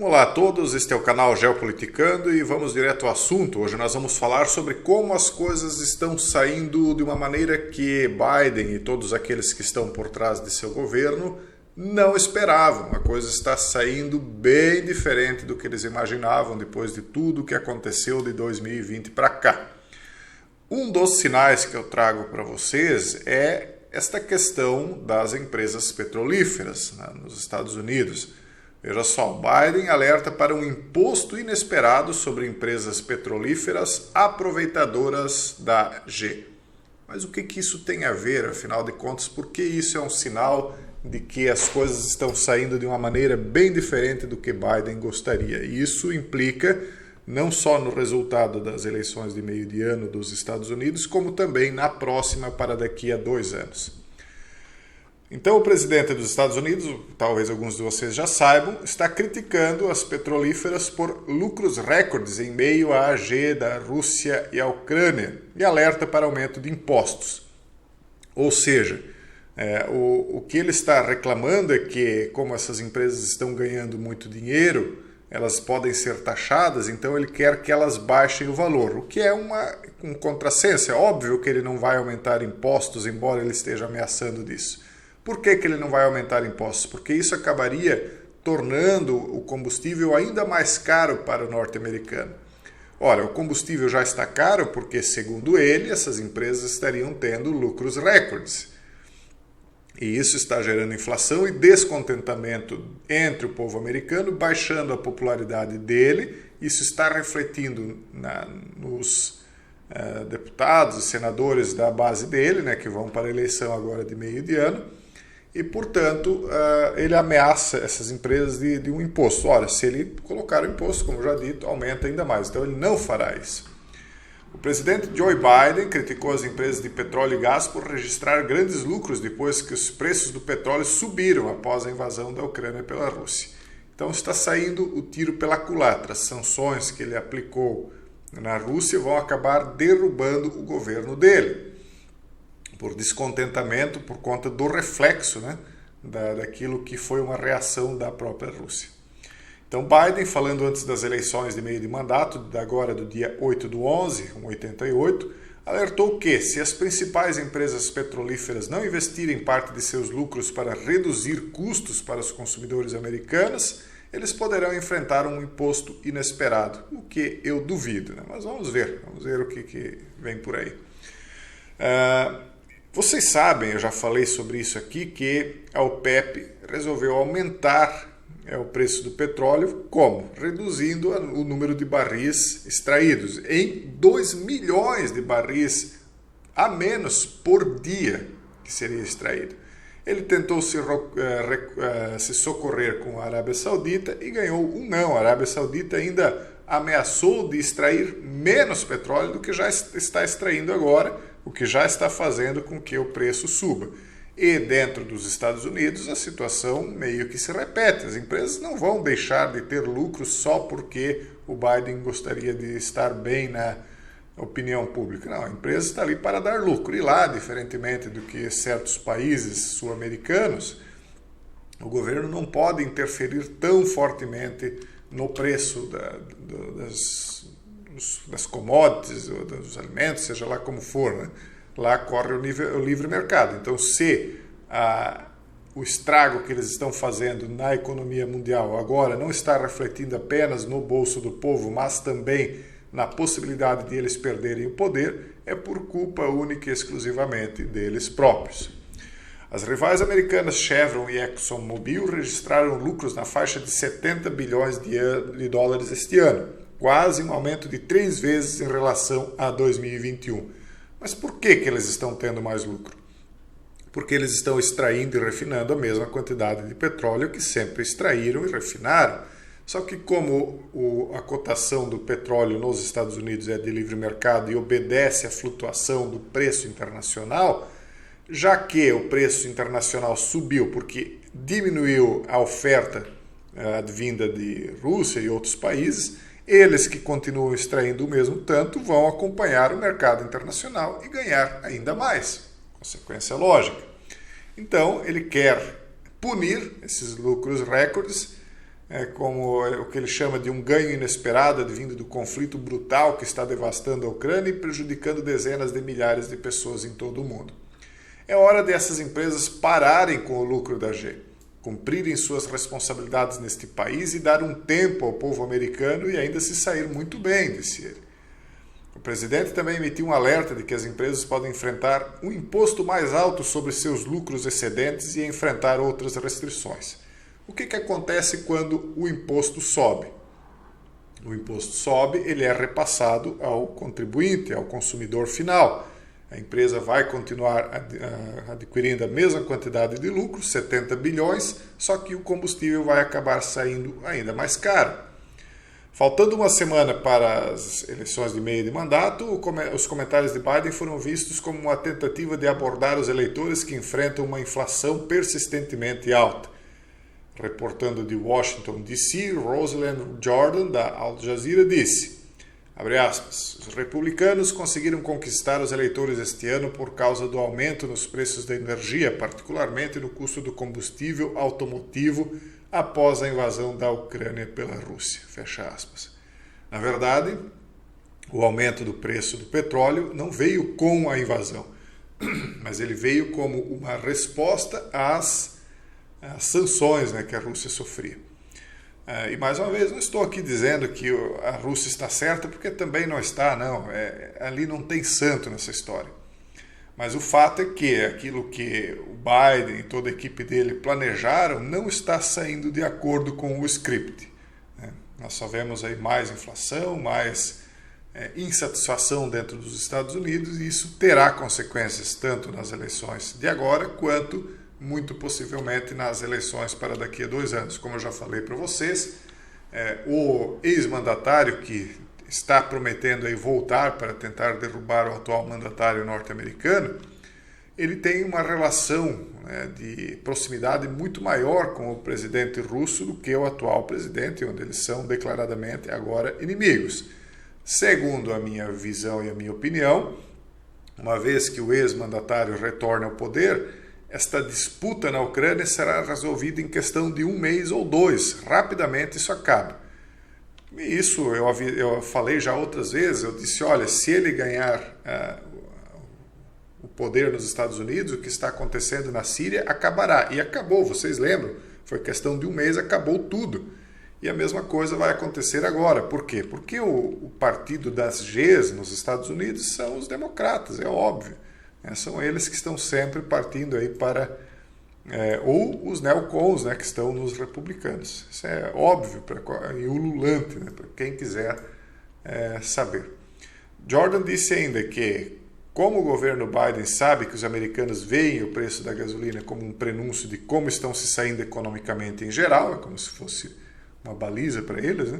Olá a todos, este é o canal Geopoliticando e vamos direto ao assunto. Hoje nós vamos falar sobre como as coisas estão saindo de uma maneira que Biden e todos aqueles que estão por trás de seu governo não esperavam. A coisa está saindo bem diferente do que eles imaginavam depois de tudo que aconteceu de 2020 para cá. Um dos sinais que eu trago para vocês é esta questão das empresas petrolíferas nos Estados Unidos. Veja só, Biden alerta para um imposto inesperado sobre empresas petrolíferas aproveitadoras da G. Mas o que isso tem a ver, afinal de contas? Por que isso é um sinal de que as coisas estão saindo de uma maneira bem diferente do que Biden gostaria? E isso implica não só no resultado das eleições de meio de ano dos Estados Unidos, como também na próxima para daqui a 2 anos. Então, o presidente dos Estados Unidos, talvez alguns de vocês já saibam, está criticando as petrolíferas por lucros recordes em meio à AG da Rússia e à Ucrânia e alerta para aumento de impostos. Ou seja, o que ele está reclamando é que, como essas empresas estão ganhando muito dinheiro, elas podem ser taxadas, então ele quer que elas baixem o valor, o que é um contrassenso. É óbvio que ele não vai aumentar impostos, embora ele esteja ameaçando disso. Por que ele não vai aumentar impostos? Porque isso acabaria tornando o combustível ainda mais caro para o norte-americano. Ora, o combustível já está caro porque, segundo ele, essas empresas estariam tendo lucros recordes. E isso está gerando inflação e descontentamento entre o povo americano, baixando a popularidade dele. Isso está refletindo nos deputados e senadores da base dele, que vão para a eleição agora de meio de ano. E, portanto, ele ameaça essas empresas de um imposto. Ora, se ele colocar o imposto, como já dito, aumenta ainda mais. Então, ele não fará isso. O presidente Joe Biden criticou as empresas de petróleo e gás por registrar grandes lucros depois que os preços do petróleo subiram após a invasão da Ucrânia pela Rússia. Então, está saindo o tiro pela culatra. As sanções que ele aplicou na Rússia vão acabar derrubando o governo dele, por descontentamento, por conta do reflexo daquilo que foi uma reação da própria Rússia. Então Biden, falando antes das eleições de meio de mandato, agora do dia 8/11, com 88, alertou que, se as principais empresas petrolíferas não investirem parte de seus lucros para reduzir custos para os consumidores americanos, eles poderão enfrentar um imposto inesperado, o que eu duvido. Mas vamos ver o que vem por aí. Vocês sabem, eu já falei sobre isso aqui, que a OPEP resolveu aumentar o preço do petróleo. Como? Reduzindo o número de barris extraídos em 2 milhões de barris a menos por dia que seria extraído. Ele tentou se socorrer com a Arábia Saudita e ganhou um não. A Arábia Saudita ainda ameaçou de extrair menos petróleo do que já está extraindo agora, o que já está fazendo com que o preço suba. E dentro dos Estados Unidos a situação meio que se repete. As empresas não vão deixar de ter lucro só porque o Biden gostaria de estar bem na opinião pública. Não, a empresa está ali para dar lucro. E lá, diferentemente do que certos países sul-americanos, o governo não pode interferir tão fortemente no preço das commodities, ou dos alimentos, seja lá como for. Lá corre o livre mercado. Então, se o estrago que eles estão fazendo na economia mundial agora não está refletindo apenas no bolso do povo, mas também na possibilidade de eles perderem o poder, é por culpa única e exclusivamente deles próprios. As rivais americanas Chevron e ExxonMobil registraram lucros na faixa de 70 bilhões de dólares este ano, quase um aumento de 3 vezes em relação a 2021. Mas por que eles estão tendo mais lucro? Porque eles estão extraindo e refinando a mesma quantidade de petróleo que sempre extraíram e refinaram. Só que como a cotação do petróleo nos Estados Unidos é de livre mercado e obedece à flutuação do preço internacional, já que o preço internacional subiu porque diminuiu a oferta advinda de Rússia e outros países, eles que continuam extraindo o mesmo tanto vão acompanhar o mercado internacional e ganhar ainda mais. Consequência lógica. Então, ele quer punir esses lucros recordes como o que ele chama de um ganho inesperado advindo do conflito brutal que está devastando a Ucrânia e prejudicando dezenas de milhares de pessoas em todo o mundo. É hora dessas empresas pararem com o lucro da G, cumprirem suas responsabilidades neste país e dar um tempo ao povo americano e ainda se sair muito bem, disse ele. O presidente também emitiu um alerta de que as empresas podem enfrentar um imposto mais alto sobre seus lucros excedentes e enfrentar outras restrições. O que acontece quando o imposto sobe? O imposto sobe, ele é repassado ao contribuinte, ao consumidor final. A empresa vai continuar adquirindo a mesma quantidade de lucro, 70 bilhões, só que o combustível vai acabar saindo ainda mais caro. Faltando uma semana para as eleições de meio de mandato, os comentários de Biden foram vistos como uma tentativa de abordar os eleitores que enfrentam uma inflação persistentemente alta. Reportando de Washington, D.C., Rosalind Jordan, da Al Jazeera, disse, abre aspas, os republicanos conseguiram conquistar os eleitores este ano por causa do aumento nos preços da energia, particularmente no custo do combustível automotivo após a invasão da Ucrânia pela Rússia. Fecha aspas. Na verdade, o aumento do preço do petróleo não veio com a invasão, mas ele veio como uma resposta às sanções, que a Rússia sofria. E mais uma vez, não estou aqui dizendo que a Rússia está certa, porque também não está, não. Ali não tem santo nessa história. Mas o fato é que aquilo que o Biden e toda a equipe dele planejaram não está saindo de acordo com o script. Nós só vemos aí mais inflação, mais insatisfação dentro dos Estados Unidos, e isso terá consequências tanto nas eleições de agora quanto muito possivelmente nas eleições para daqui a 2 anos. Como eu já falei para vocês, o ex-mandatário que está prometendo aí voltar para tentar derrubar o atual mandatário norte-americano, ele tem uma relação de proximidade muito maior com o presidente russo do que o atual presidente, onde eles são declaradamente agora inimigos. Segundo a minha visão e a minha opinião, uma vez que o ex-mandatário retorne ao poder, esta disputa na Ucrânia será resolvida em questão de 1 mês ou 2. Rapidamente isso acaba. E isso eu falei já outras vezes. Eu disse, olha, se ele ganhar o poder nos Estados Unidos, o que está acontecendo na Síria acabará. E acabou, vocês lembram? Foi questão de 1 mês, acabou tudo. E a mesma coisa vai acontecer agora. Por quê? Porque o partido das Gs nos Estados Unidos são os democratas, é óbvio. São eles que estão sempre partindo aí para... ou os neocons, que estão nos republicanos. Isso é óbvio e ululante, para quem quiser saber. Jordan disse ainda que, como o governo Biden sabe que os americanos veem o preço da gasolina como um prenúncio de como estão se saindo economicamente em geral, é como se fosse uma baliza para eles,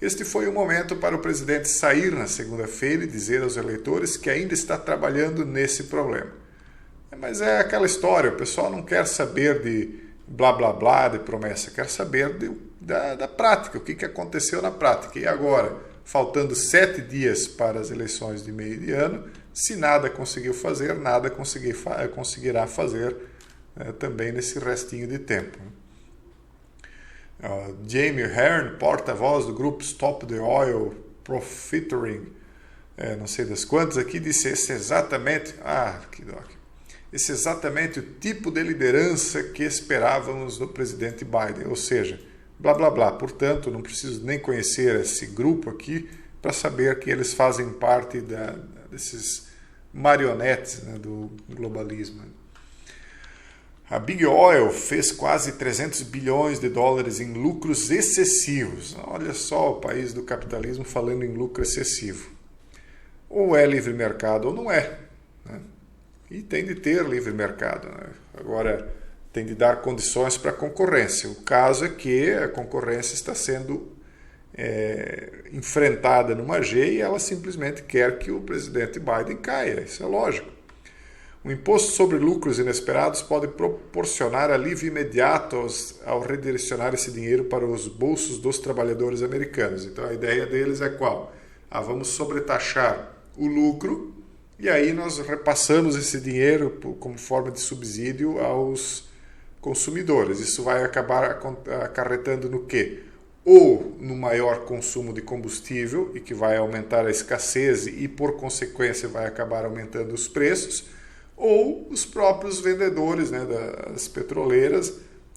este foi o momento para o presidente sair na segunda-feira e dizer aos eleitores que ainda está trabalhando nesse problema. Mas é aquela história, o pessoal não quer saber de blá blá blá, de promessa, quer saber da prática, o que aconteceu na prática. E agora, faltando 7 dias para as eleições de meio de ano, se nada conseguiu fazer, nada conseguirá fazer também nesse restinho de tempo. Jamie Hearn, porta-voz do grupo Stop the Oil Profiteering, não sei das quantas aqui, disse esse é exatamente o tipo de liderança que esperávamos do presidente Biden, ou seja, blá blá blá. Portanto, não preciso nem conhecer esse grupo aqui para saber que eles fazem parte desses marionetes do globalismo. A Big Oil fez quase 300 bilhões de dólares em lucros excessivos. Olha só o país do capitalismo falando em lucro excessivo. Ou é livre mercado ou não é. E tem de ter livre mercado. Agora, tem de dar condições para a concorrência. O caso é que a concorrência está sendo enfrentada numa G e ela simplesmente quer que o presidente Biden caia. Isso é lógico. O imposto sobre lucros inesperados pode proporcionar alívio imediato ao redirecionar esse dinheiro para os bolsos dos trabalhadores americanos. Então a ideia deles é qual? Vamos sobretaxar o lucro e aí nós repassamos esse dinheiro como forma de subsídio aos consumidores. Isso vai acabar acarretando no quê? Ou no maior consumo de combustível, e que vai aumentar a escassez e, por consequência, vai acabar aumentando os preços, ou os próprios vendedores, né, das petroleiras,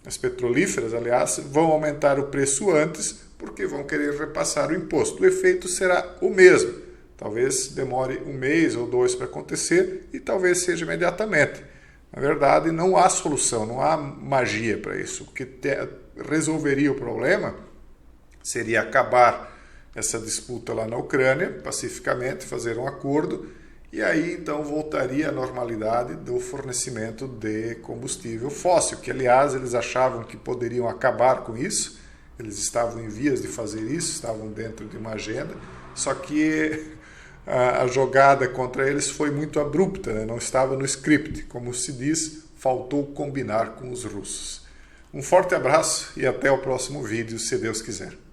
as petrolíferas, aliás, vão aumentar o preço antes, porque vão querer repassar o imposto. O efeito será o mesmo. Talvez demore 1 mês ou 2 para acontecer, e talvez seja imediatamente. Na verdade, não há solução, não há magia para isso. O que resolveria o problema seria acabar essa disputa lá na Ucrânia, pacificamente, fazer um acordo, e aí então voltaria à normalidade do fornecimento de combustível fóssil, que aliás eles achavam que poderiam acabar com isso, eles estavam em vias de fazer isso, estavam dentro de uma agenda, só que a jogada contra eles foi muito abrupta, né? Não estava no script, como se diz, faltou combinar com os russos. Um forte abraço e até o próximo vídeo, se Deus quiser.